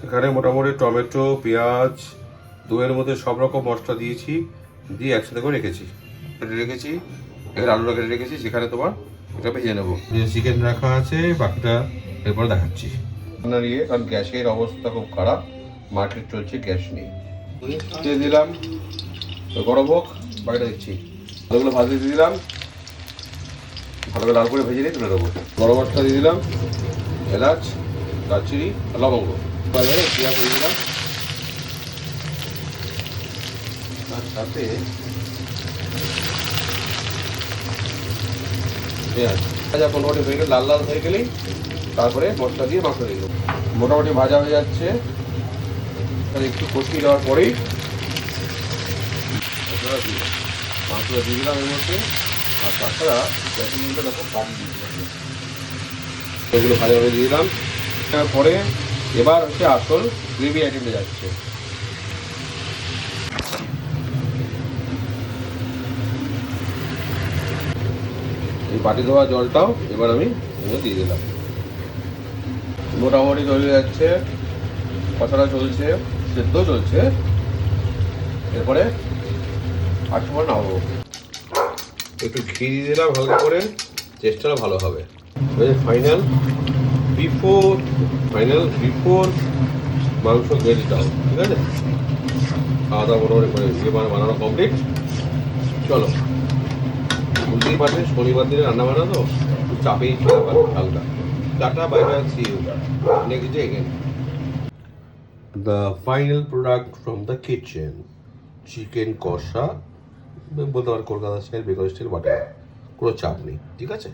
এখানে মোটামুটি টমেটো, পেঁয়াজ, দইয়ের মধ্যে সব রকম মশলা দিয়েছি, দিয়ে একসাথে করে রেখেছি। এখানে আলুটা কেটে রেখেছি, সেখানে তোমার এটা ভেজে নেবো। চিকেন রাখা আছে, বাকিটা এরপরে দেখাচ্ছি। রান্নার কারণ গ্যাসের অবস্থা খুব খারাপ, মার্কেট চলছে গ্যাস নেই। দিয়ে দিলাম, গরম হোক, বাকিটা দিচ্ছি। আলুগুলো ভাজতে দিয়ে দিলাম, ভালো করে লাল করে ভেজে নিয়ে তুলে দেবো। গরম মশলা দিয়ে দিলাম, এলাচ, দারচিনি আর লবঙ্গ, বাজারে পেঁয়াজ দিয়ে দিলাম, তার সাথে পেঁয়াজ ভাজা মোটামুটি হয়ে গেলে, লাল লাল হয়ে গেলেই তারপরে মশলা দিয়ে মাংস দিয়ে দেবো। মোটামুটি ভাজা হয়ে যাচ্ছে, তাহলে একটু কষিয়ে দেওয়ার পরেই মাংসটা দিয়ে দিলাম এর মধ্যে। আর তাছাড়া গ্যাসের মধ্যে দেখো কাটি দিয়ে দিলাম, এগুলো ভালোভাবে দিয়ে দিলাম। তারপরে এবার হচ্ছে আসল গ্রেভি আইটেমে যাচ্ছে। এই বাটি ধোয়া জলটাও এবার আমি দিয়ে দিলাম। মোটামুটি তৈরি হয়ে যাচ্ছে, কষাটা চলছে, সেদ্ধ চলছে। এরপরে আর সময় নামাবো, একটু ঘি দিয়ে দিলাম হালকা করে, টেস্টটা ভালো হবে। ফাইনাল বিফোর মাংস গ্রেভিটাও ঠিক আছে। খাওয়া দাওয়া মোটামুটি করে বানানো কমপ্লিট। চলো, বুঝতেই পারছেন শনিবার দিনে রান্না বান্না তো একটু চাপেই ছিল হালকা। Tata, bye bye, see you next day again. The final product from the kitchen, chicken কষা, বলতে পারে Kolkata style, Bengal style, butter, কোনো চাপ নেই, ঠিক আছে।